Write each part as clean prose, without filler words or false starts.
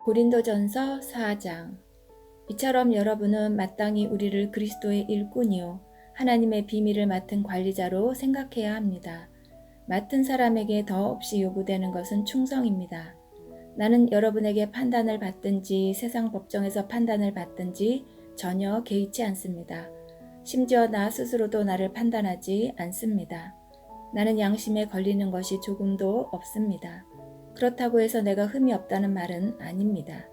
고린도전서 4장. 이처럼 여러분은 마땅히 우리를 그리스도의 일꾼이요 하나님의 비밀을 맡은 관리자로 생각해야 합니다. 맡은 사람에게 더없이 요구되는 것은 충성입니다. 나는 여러분에게 판단을 받든지 세상 법정에서 판단을 받든지 전혀 개의치 않습니다. 심지어 나 스스로도 나를 판단하지 않습니다. 나는 양심에 걸리는 것이 조금도 없습니다. 그렇다고 해서 내가 흠이 없다는 말은 아닙니다.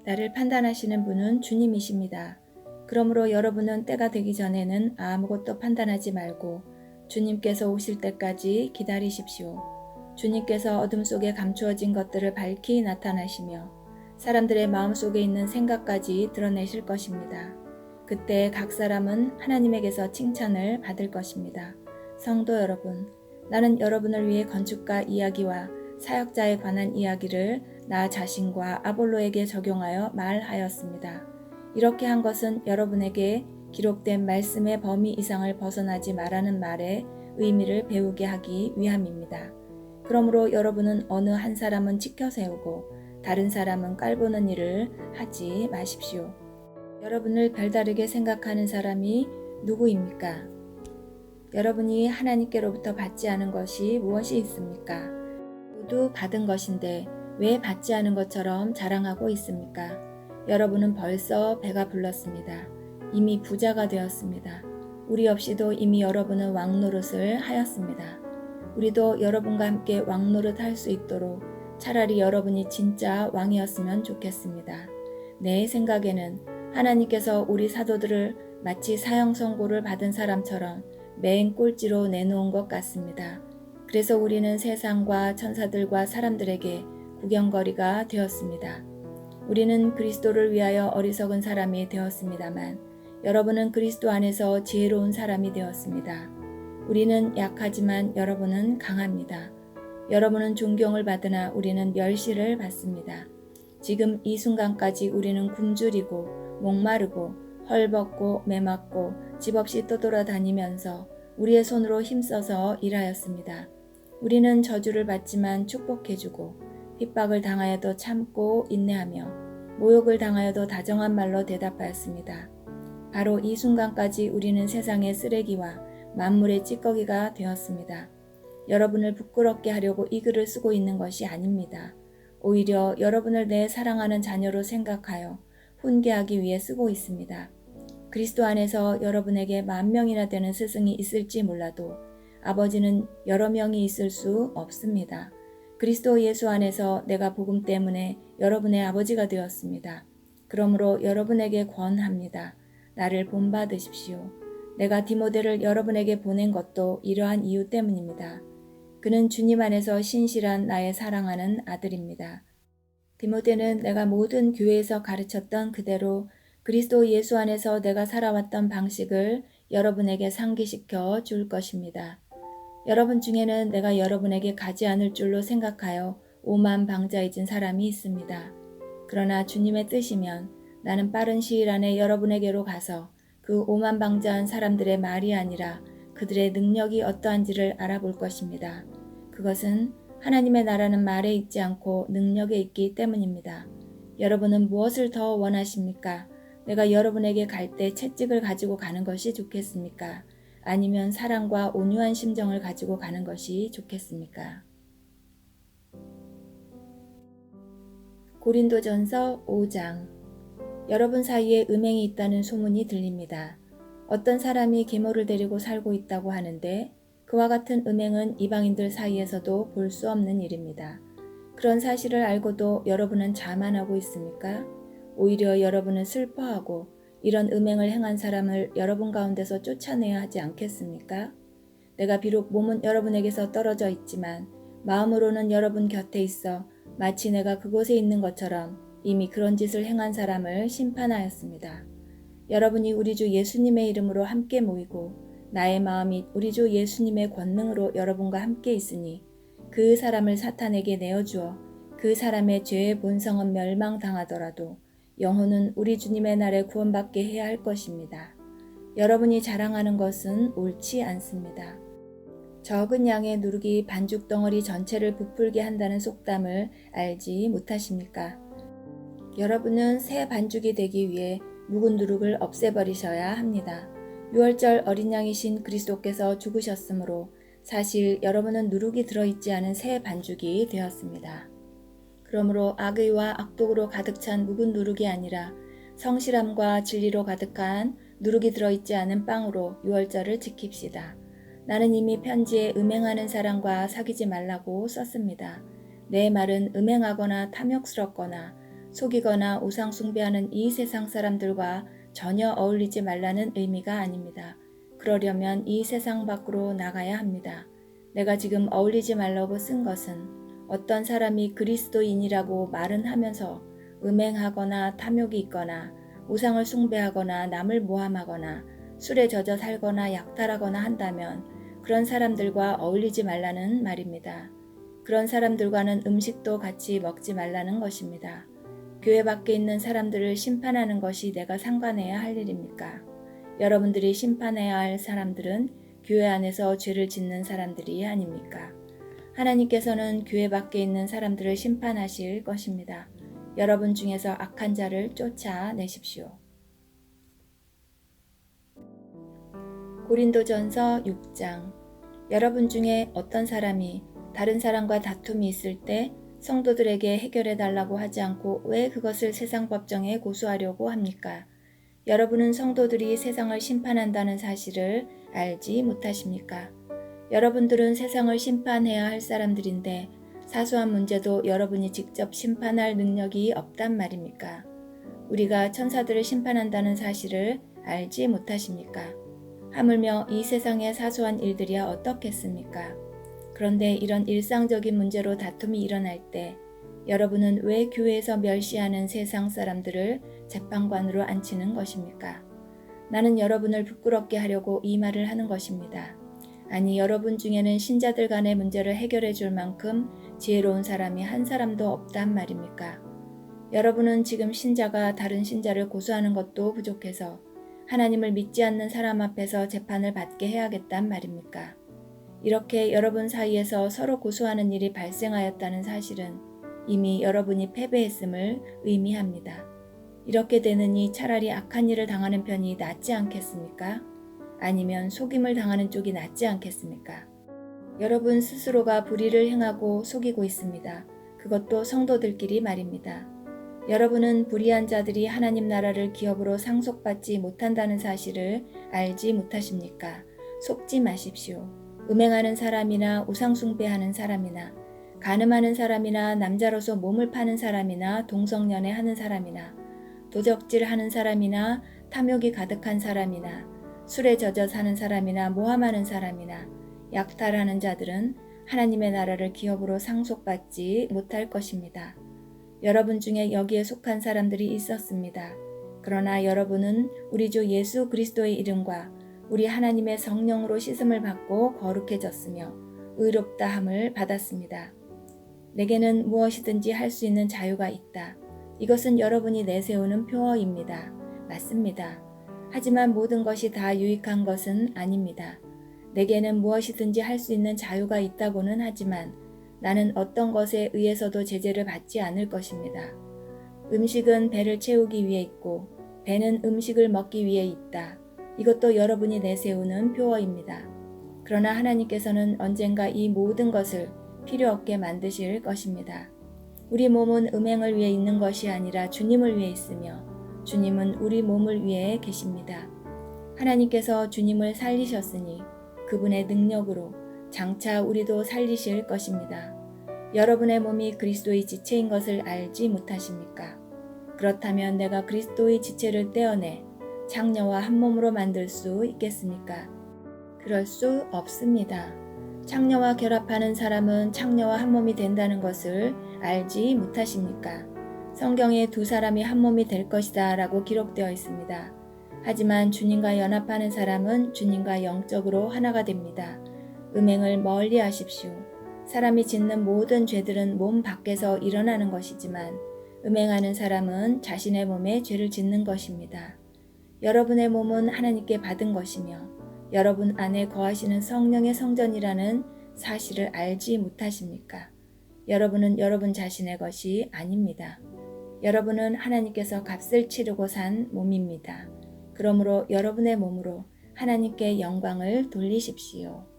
나를 판단하시는 분은 주님이십니다. 그러므로 여러분은 때가 되기 전에는 아무것도 판단하지 말고 주님께서 오실 때까지 기다리십시오. 주님께서 어둠 속에 감추어진 것들을 밝히 나타나시며 사람들의 마음속에 있는 생각까지 드러내실 것입니다. 그때 각 사람은 하나님에게서 칭찬을 받을 것입니다. 성도 여러분, 나는 여러분을 위해 건축가 이야기와 사역자에 관한 이야기를 나 자신과 아볼로에게 적용하여 말하였습니다. 이렇게 한 것은 여러분에게 기록된 말씀의 범위 이상을 벗어나지 말라는 말의 의미를 배우게 하기 위함입니다. 그러므로 여러분은 어느 한 사람은 지켜 세우고 다른 사람은 깔보는 일을 하지 마십시오. 여러분을 별다르게 생각하는 사람이 누구입니까? 여러분이 하나님께로부터 받지 않은 것이 무엇이 있습니까? 모두 받은 것인데 왜 받지 않은 것처럼 자랑하고 있습니까? 여러분은 벌써 배가 불렀습니다. 이미 부자가 되었습니다. 우리 없이도 이미 여러분은 왕노릇을 하였습니다. 우리도 여러분과 함께 왕노릇 할 수 있도록 차라리 여러분이 진짜 왕이었으면 좋겠습니다. 내 생각에는 하나님께서 우리 사도들을 마치 사형 선고를 받은 사람처럼 맨 꼴찌로 내놓은 것 같습니다. 그래서 우리는 세상과 천사들과 사람들에게 구경거리가 되었습니다. 우리는 그리스도를 위하여 어리석은 사람이 되었습니다만 여러분은 그리스도 안에서 지혜로운 사람이 되었습니다. 우리는 약하지만 여러분은 강합니다. 여러분은 존경을 받으나 우리는 멸시를 받습니다. 지금 이 순간까지 우리는 굶주리고 목마르고 헐벗고 매맞고 집 없이 떠돌아다니면서 우리의 손으로 힘써서 일하였습니다. 우리는 저주를 받지만 축복해주고 핍박을 당하여도 참고 인내하며 모욕을 당하여도 다정한 말로 대답하였습니다. 바로 이 순간까지 우리는 세상의 쓰레기와 만물의 찌꺼기가 되었습니다. 여러분을 부끄럽게 하려고 이 글을 쓰고 있는 것이 아닙니다. 오히려 여러분을 내 사랑하는 자녀로 생각하여 훈계하기 위해 쓰고 있습니다. 그리스도 안에서 여러분에게 10,000명이나 되는 스승이 있을지 몰라도 아버지는 여러 명이 있을 수 없습니다. 그리스도 예수 안에서 내가 복음 때문에 여러분의 아버지가 되었습니다. 그러므로 여러분에게 권합니다. 나를 본받으십시오. 내가 디모데를 여러분에게 보낸 것도 이러한 이유 때문입니다. 그는 주님 안에서 신실한 나의 사랑하는 아들입니다. 디모데는 내가 모든 교회에서 가르쳤던 그대로 그리스도 예수 안에서 내가 살아왔던 방식을 여러분에게 상기시켜 줄 것입니다. 여러분 중에는 내가 여러분에게 가지 않을 줄로 생각하여 오만방자해진 사람이 있습니다. 그러나 주님의 뜻이면 나는 빠른 시일 안에 여러분에게로 가서 그 오만방자한 사람들의 말이 아니라 그들의 능력이 어떠한지를 알아볼 것입니다. 그것은 하나님의 나라는 말에 있지 않고 능력에 있기 때문입니다. 여러분은 무엇을 더 원하십니까? 내가 여러분에게 갈 때 채찍을 가지고 가는 것이 좋겠습니까? 아니면 사랑과 온유한 심정을 가지고 가는 것이 좋겠습니까? 고린도전서 5장. 여러분 사이에 음행이 있다는 소문이 들립니다. 어떤 사람이 계모를 데리고 살고 있다고 하는데 그와 같은 음행은 이방인들 사이에서도 볼 수 없는 일입니다. 그런 사실을 알고도 여러분은 자만하고 있습니까? 오히려 여러분은 슬퍼하고 이런 음행을 행한 사람을 여러분 가운데서 쫓아내야 하지 않겠습니까? 내가 비록 몸은 여러분에게서 떨어져 있지만 마음으로는 여러분 곁에 있어 마치 내가 그곳에 있는 것처럼 이미 그런 짓을 행한 사람을 심판하였습니다. 여러분이 우리 주 예수님의 이름으로 함께 모이고 나의 마음이 우리 주 예수님의 권능으로 여러분과 함께 있으니 그 사람을 사탄에게 내어주어 그 사람의 죄의 본성은 멸망당하더라도 영혼은 우리 주님의 날에 구원받게 해야 할 것입니다. 여러분이 자랑하는 것은 옳지 않습니다. 적은 양의 누룩이 반죽 덩어리 전체를 부풀게 한다는 속담을 알지 못하십니까? 여러분은 새 반죽이 되기 위해 묵은 누룩을 없애버리셔야 합니다. 유월절 어린 양이신 그리스도께서 죽으셨으므로 사실 여러분은 누룩이 들어있지 않은 새 반죽이 되었습니다. 그러므로 악의와 악독으로 가득 찬 묵은 누룩이 아니라 성실함과 진리로 가득한 누룩이 들어있지 않은 빵으로 유월절을 지킵시다. 나는 이미 편지에 음행하는 사람과 사귀지 말라고 썼습니다. 내 말은 음행하거나 탐욕스럽거나 속이거나 우상 숭배하는 이 세상 사람들과 전혀 어울리지 말라는 의미가 아닙니다. 그러려면 이 세상 밖으로 나가야 합니다. 내가 지금 어울리지 말라고 쓴 것은 어떤 사람이 그리스도인이라고 말은 하면서 음행하거나 탐욕이 있거나 우상을 숭배하거나 남을 모함하거나 술에 젖어 살거나 약탈하거나 한다면 그런 사람들과 어울리지 말라는 말입니다. 그런 사람들과는 음식도 같이 먹지 말라는 것입니다. 교회 밖에 있는 사람들을 심판하는 것이 내가 상관해야 할 일입니까? 여러분들이 심판해야 할 사람들은 교회 안에서 죄를 짓는 사람들이 아닙니까? 하나님께서는 교회 밖에 있는 사람들을 심판하실 것입니다. 여러분 중에서 악한 자를 쫓아내십시오. 고린도전서 6장. 여러분 중에 어떤 사람이 다른 사람과 다툼이 있을 때 성도들에게 해결해 달라고 하지 않고 왜 그것을 세상 법정에 고소하려고 합니까? 여러분은 성도들이 세상을 심판한다는 사실을 알지 못하십니까? 여러분들은 세상을 심판해야 할 사람들인데 사소한 문제도 여러분이 직접 심판할 능력이 없단 말입니까? 우리가 천사들을 심판한다는 사실을 알지 못하십니까? 하물며 이 세상의 사소한 일들이야 어떻겠습니까? 그런데 이런 일상적인 문제로 다툼이 일어날 때 여러분은 왜 교회에서 멸시하는 세상 사람들을 재판관으로 앉히는 것입니까? 나는 여러분을 부끄럽게 하려고 이 말을 하는 것입니다. 아니, 여러분 중에는 신자들 간의 문제를 해결해 줄 만큼 지혜로운 사람이 한 사람도 없단 말입니까? 여러분은 지금 신자가 다른 신자를 고소하는 것도 부족해서 하나님을 믿지 않는 사람 앞에서 재판을 받게 해야겠단 말입니까? 이렇게 여러분 사이에서 서로 고소하는 일이 발생하였다는 사실은 이미 여러분이 패배했음을 의미합니다. 이렇게 되느니 차라리 악한 일을 당하는 편이 낫지 않겠습니까? 아니면 속임을 당하는 쪽이 낫지 않겠습니까? 여러분 스스로가 불의를 행하고 속이고 있습니다. 그것도 성도들끼리 말입니다. 여러분은 불의한 자들이 하나님 나라를 기업으로 상속받지 못한다는 사실을 알지 못하십니까? 속지 마십시오. 음행하는 사람이나 우상숭배하는 사람이나 간음하는 사람이나 남자로서 몸을 파는 사람이나 동성연애하는 사람이나 도적질하는 사람이나 탐욕이 가득한 사람이나 술에 젖어 사는 사람이나 모함하는 사람이나 약탈하는 자들은 하나님의 나라를 기업으로 상속받지 못할 것입니다. 여러분 중에 여기에 속한 사람들이 있었습니다. 그러나 여러분은 우리 주 예수 그리스도의 이름과 우리 하나님의 성령으로 씻음을 받고 거룩해졌으며 의롭다함을 받았습니다. 내게는 무엇이든지 할 수 있는 자유가 있다. 이것은 여러분이 내세우는 표어입니다. 맞습니다. 하지만 모든 것이 다 유익한 것은 아닙니다. 내게는 무엇이든지 할 수 있는 자유가 있다고는 하지만 나는 어떤 것에 의해서도 제재를 받지 않을 것입니다. 음식은 배를 채우기 위해 있고 배는 음식을 먹기 위해 있다. 이것도 여러분이 내세우는 표어입니다. 그러나 하나님께서는 언젠가 이 모든 것을 필요 없게 만드실 것입니다. 우리 몸은 음행을 위해 있는 것이 아니라 주님을 위해 있으며 주님은 우리 몸을 위해 계십니다. 하나님께서 주님을 살리셨으니 그분의 능력으로 장차 우리도 살리실 것입니다. 여러분의 몸이 그리스도의 지체인 것을 알지 못하십니까? 그렇다면 내가 그리스도의 지체를 떼어내 창녀와 한 몸으로 만들 수 있겠습니까? 그럴 수 없습니다. 창녀와 결합하는 사람은 창녀와 한 몸이 된다는 것을 알지 못하십니까? 성경에 두 사람이 한 몸이 될 것이다 라고 기록되어 있습니다. 하지만 주님과 연합하는 사람은 주님과 영적으로 하나가 됩니다. 음행을 멀리 하십시오. 사람이 짓는 모든 죄들은 몸 밖에서 일어나는 것이지만 음행하는 사람은 자신의 몸에 죄를 짓는 것입니다. 여러분의 몸은 하나님께 받은 것이며 여러분 안에 거하시는 성령의 성전이라는 사실을 알지 못하십니까? 여러분은 여러분 자신의 것이 아닙니다. 여러분은 하나님께서 값을 치르고 산 몸입니다. 그러므로 여러분의 몸으로 하나님께 영광을 돌리십시오.